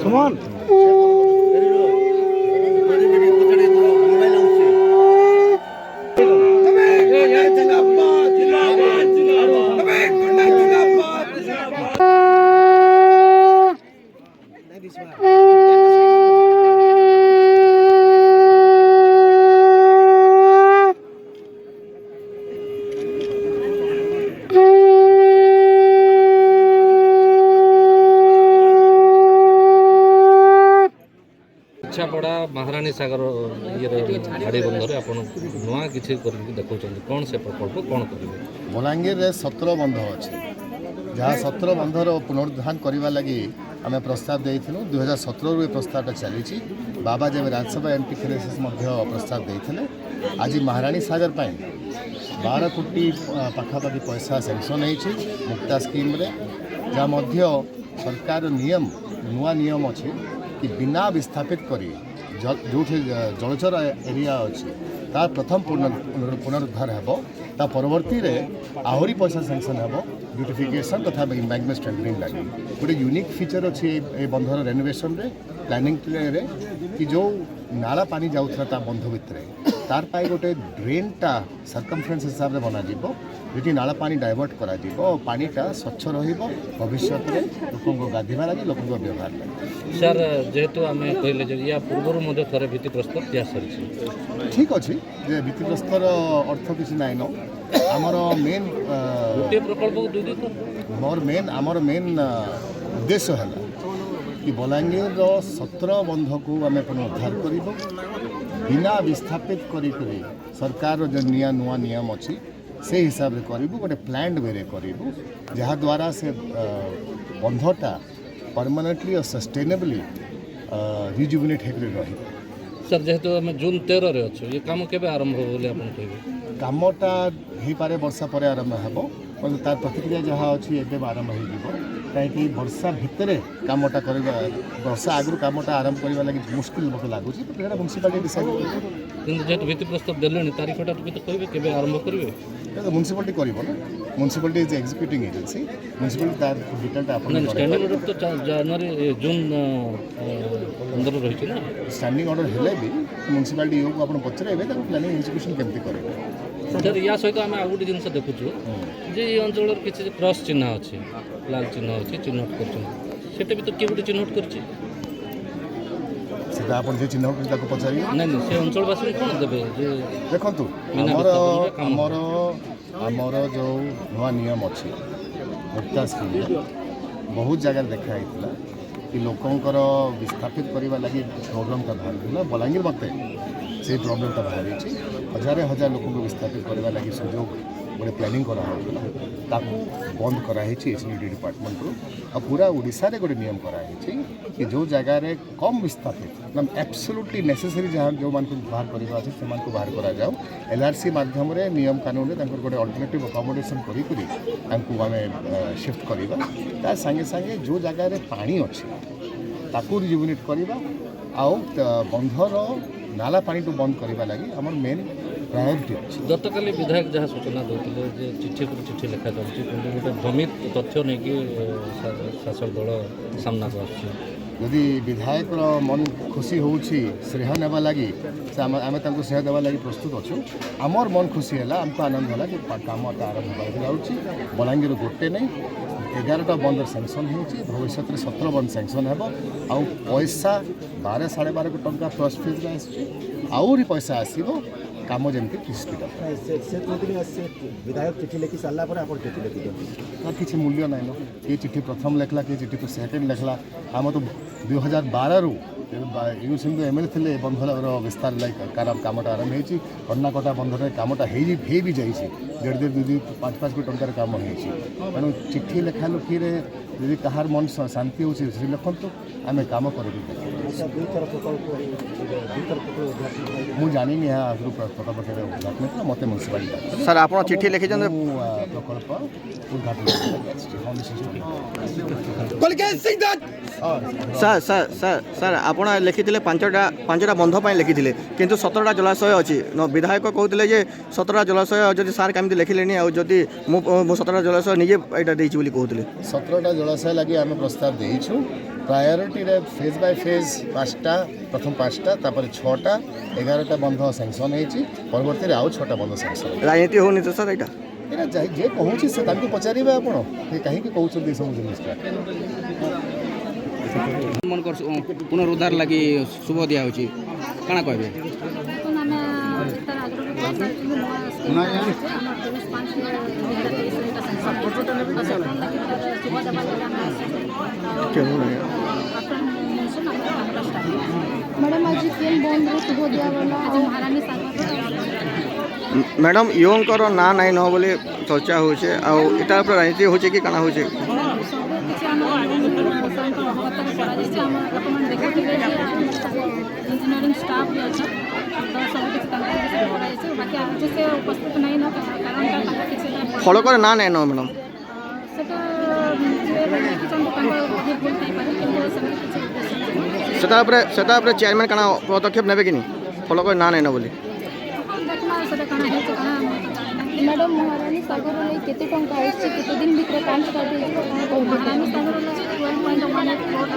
सुमन इच्छापड़ा महाराणी सागर ये गाड़ी बंधर आप नुआ किसी देखा कौन से प्रकल्प कौन करेंगे बलांगीर 17 बंध अच्छे जहाँ 17 बंधर पुनरुद्धार करने लगी आम प्रस्ताव देइथिलु 2017 प्रस्ताव चली बाबा जब राज्यसभा एमपी थे प्रस्ताव देते आज महाराणी सागर पर 12 कोटी पाखापाखि पैसा सेंक्शन होती मुक्ता स्कीम जहाँ सरकार नियम नुआ नियम अच्छे कि बिना विस्थापित करी जो जलचर एरिया अच्छी तार प्रथम पुनरुद्धार हेब ता परवर्ती रे आहरी पैसा सेंक्शन हेब ब्यूटिफिकेशन तथा एम्बैंकमेंट स्ट्रेंथनिंग लगी गोटे यूनिक फीचर अच्छी ए बंधर रेनोवेशन रे प्लानिंग रे कि जो नाला पानी जाऊला बंध भितर तार पाई गोटे ड्रेनटा सर्कमफ्रेंस हिसाब से बना जी नाला पानी डाइवर्ट करा पानीटा स्वच्छ भविष्य में लोक गाधवा लगे लोक व्यवहार लगे सर जेहेतु आम कहले या पूर्व थे भित्तिप्रस्तर दिया सारी ठीक अच्छे भित्तिप्रस्तर अर्थ किसी नाइन आमर मेन गोटे प्रकल्प आमर मेन उद्देश्य है कि बलांगीर 17 बंध को आम पुनरुद्धार कर बिना विस्थापित करी सरकार जो नुआ नियम अच्छी से हिसाब से करूँ गोटे प्लान्ड वे करूँ जहाद्वारा से बंधटा परमानेंटली और सस्टेनेबली रिजुविनेट हो रही सर जेहेतु आम जून 13 रे अच्छे ये काम केबे आरंभ हो बोले आपन कहबे कामटा हो पारे वर्षा पर आरंभ हेबो पर तार प्रतिक्रिया जहाँ अच्छी एवं आरंभ हो कहीं वर्षा भितर कामटा कर वर्षा आगु कामटा आरंभ करने लगे मुश्किल मत लगुच तो म्यूनिसिपालिटी डिसाइड जेहेतु भित्तिप्रस्तर देले तारीखटा भी तो कहबे केबे आरंभ करिवे म्यूनिसिपालिटी करिवो ना municipality is executing agency municipality तार डिटेलटा आपन स्टैंडिंग ऑर्डर तो जनवरी जून 15 रही ना स्टैंडिंग ऑर्डर हेले भी म्यूनिसिपालिटी को आपन पचरेबे तार प्लानिंग एग्जीक्यूशन केमती करेबे सर या सहित आम आउ गोटे जिन देखुचु जे ये अंचल किसी क्रॉस चिन्ह अच्छे लाल चिन्ह अच्छे चिन्हट कर भी तो किए गोटे चिन्हट कर आप चिन्ह पचारे नहीं से अंचलवासी कौन देवे देखु आमर जो नुआ नियम अच्छी मुक्ता स्कीम बहुत जगह देखा कि लोकंर विस्थापित करने लगी प्रोग्रामटा बाहर बलांगीर मत से प्रोग्रामटा बाहरी हजार हजार लोक विस्थापित करने लगी सुजोग गोटे प्लानिंग कराला बंद कराई एसडीडी डिपार्टमेंट रू आ पूरा ओडिशा रे गोटे नियम कराई कि जो जगह कम विस्थापित मतलब एब्सोल्युटली नेसेसरी जहाँ जो मान बाहर करवा अच्छे से बाहर करा जाओ एलआरसी माध्यम नियम कानून गोटे अल्टरनेटिव अकोमोडेशन करें आम शिफ्ट करवा संगे संगे जो जगह पानी अच्छे ताकू रिजुविनेट करवा आउ बंधर नाला पानी टू बंद करने लगी आम मेन प्रायोरिटी अच्छी गतकाली विधायक जहाँ सूचना देते चिठी पर चिठी लिखा चलती गोटे भ्रमित तथ्य नहीं कि शासक दल सामना को यदि विधायक मन खुशी हो श्रेय नेवा लगी आम श्रेय देवा लगी प्रस्तुत अच्छु आमर मन खुशी है आमको आनंद है कि कम आरंभ हो बलांगीर गोटे नहीं 11टा बंदर सेंक्शन हो भविष्य में 17 बंद सेंक्शन हो आउ पैसा 12 साढ़े 12 टंका फर्स्ट फेज आहरी पैसा आसो काम जमी स्पीड विधायक चिठी लिखि सारा चिठी लिखी किसी मूल्य ना किए चिठी प्रथम लिखला किए चिठी सेकेंड लिखला आम तो 2012 रू यू सिंधु एमएलए थे बंधर विस्तार कार कामटा आरंभ होती कन्नाकटा बंधर कामटा हो भी जाइए 1.5 2 5 कोटी टंकार काम हो तेणु चिठी लेखा लुखी यदि कहार मन शांति हो लिखु आम कम कर मुझे जानी यहाँ आगु पटापटे उद्घाटन था मत म्यूनिशिपालिटी सर आप चिठी लिखी प्रकल्प सर सर सर सर आप लिखी पांचटा बंध पर लिखी किंतु 17टा जलाशय अच्छी विधायक कहते जे 17टा जलाशय जब सार कमी लिखिले आदि 17टा जलाशय निजे यहाँ कहते 17टा जलाशय लगे आम प्रस्ताव देचु प्रायोरिटी फेज बाय फेज 5टा प्रथम 5टा तापर 6टा 11टा बंध सैंक्शन होती परवर्ती आउ 6टा बंध सैंक्शन राजनीति होनी तो सर यहाँ ये जे कहूँ से पचारे आप कहीं कहते सब जिनटा मन पुनरुद्धार लगी शुभ दिया कण कहे मैडम आज केन बंद रे शुभ दिया वाला आज महारानी मैडम योंकर ना नाई न बोले चर्चा होचे आ इटा पर राजनीति होचे कि काना होचे इंजीनियरिंग स्टाफ भी अच्छा तो सब कुछ बाकी आज से उपस्थित नहीं न कारण फॉलो करे ना नाई न मैडम सेटा चेयरमैन काना पदक्षेप नेबे कि फॉलो करे ना नाई न बोली मैडम महारानी सागर केते टंका आइछ केते दिन भितर काम कर महारानी सागर 12.18 करोड़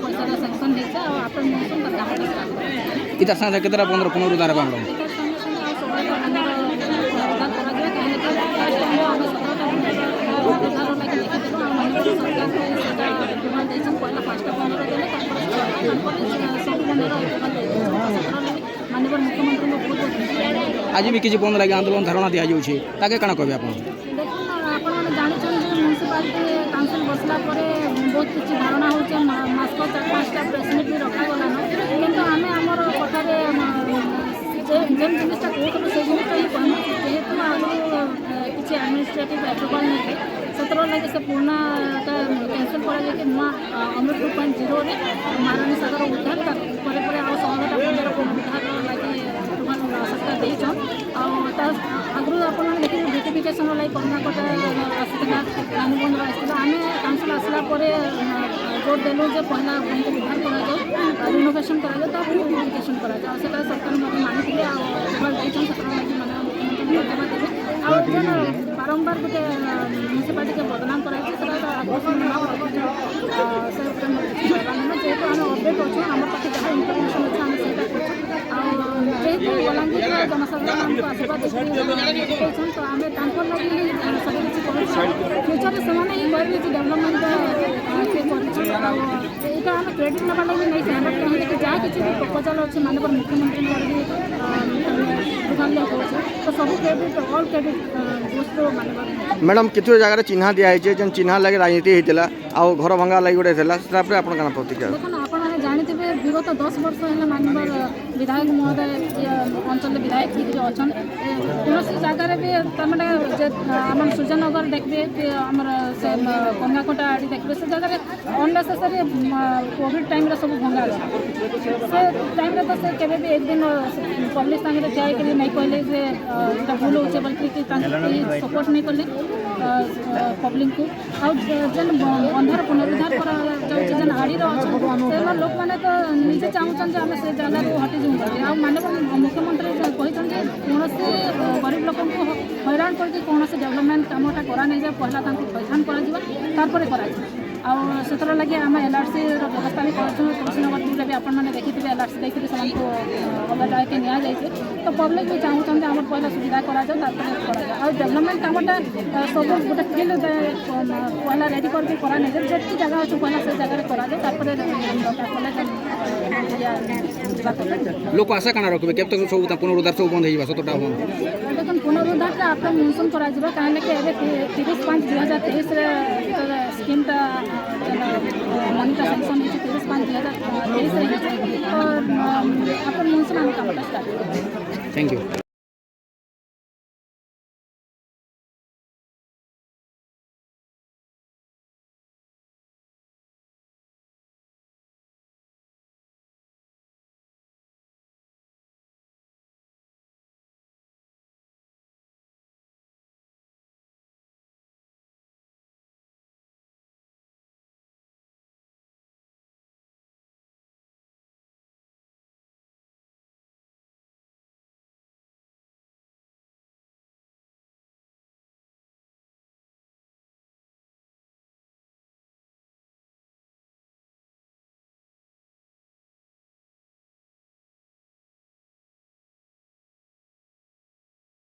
पैसा सैंक्शन देछ और आपन मौसम पर काम इधर साथ केतरा बंदर पुनरुद्धार बा मैडम माननीय मुख्यमंत्री को बहुत आज भी किसी बंद लगे आंदोलन धारणा दि जाऊँगी ताके कण कहे आप देखो आप जानते म्यूनिसिपालिटी काउंसिल बसला बहुत किसी धारणा हो मास्क 4-5टा प्रेसमिट भी रखागला कि आम आमर कथार जेन जिनटा कहूँ से जिनटा ही कहूँ जेहेतु आगे किसी एडमिनिस्ट्रेटिव एप्रुवाल नहीं से लगे से पुराना कैंसल कर नुआ अमृत 2.0 महारानी सागर उद्धार पर आउ 16टा उद्धार लगे सरकार देचन आगु आप देखिए ब्यूटिफिकेशन लगे कर्णाकटा आसाला रानीबंध आसाला आम काउंसिल आसला जोर देलु जे पहला उद्धार कर रिनोवेशन कर ब्यूटिफिकेशन कर सरकार मानी मुख्यमंत्री धन्यवाद देवी बारंबार गोटे म्यूनिसिपालिटी के बदनाम कराई जेहेतु आम अपडेट अच्छे आम पाखे जहाँ इनफर्मेशन अच्छे आम से जेहेतु बलांगीर जनसाधारण आशीर्वाद तो आम लगे सब किसी फ्यूचर से कहते डेभलपमेंट यहाँ आम क्रेडिट ना लगे नहीं चाहिए कि जहाँ किसी प्रपोजाल अच्छे माननीय मुख्यमंत्री तो सब क्रेडिट ऑल क्रेडिट मैडम कितने जगह चिन्ह दिखाई जेन चिन्ह लगे राजनीति होता आ घर भंगा लगे गोटे आप प्रतिक्रिया देखो जानते विगत 10 वर्ष है माननीय विधायक महोदय अंचल विधायक अच्छा कौन जगार भी तमें आम सूर्यनगर देखिए आम से कंगाकोटा आड़ी देखिए से जगह अननेसेसरी कोविड टाइम सब भंगा से टाइम तो से केवे भी एक दिन पब्लिक सामने ठिया नहीं कहले जे भूल हो सपोर्ट नहीं कले पब्लिक को आन बंधर पुनरुद्धार कर आड़ी अच्छा लोक मैंने तो निजे चाहूँ आम से जगह हटि जाऊँ आ माननीय मुख्यमंत्री कहते कौन से गरीब लोक हैरान करके कौन से डेभलपमेंट कामटा करा नहीं जाए पहला पैठान कर से लगे आम एलआरसी व्यवस्था भी कर तुलसीनगर भी आपने देखिए एलआरसी देखिए से अलग जगह के नि तो पब्लिक भी चाहूँ आम पहला सुविधा कराए डेभलपमेंट कामटा सब गोटे फिल्ड पहला रेडी करके करा नहीं जाए जी जगह अच्छे पहला से जगह कराए लोक आशा कण रखिए केब तक सब पुनरुद्धार सब बंद हो 17टा देखो पुनरुद्धार आप मेनसन करा कहीं 30/5/2023 स्कीमटा मनीटा सैंक्शन 30/5/2023 2023 तो अपन मुंसिपाल कामटा स्टार्ट थैंक यू।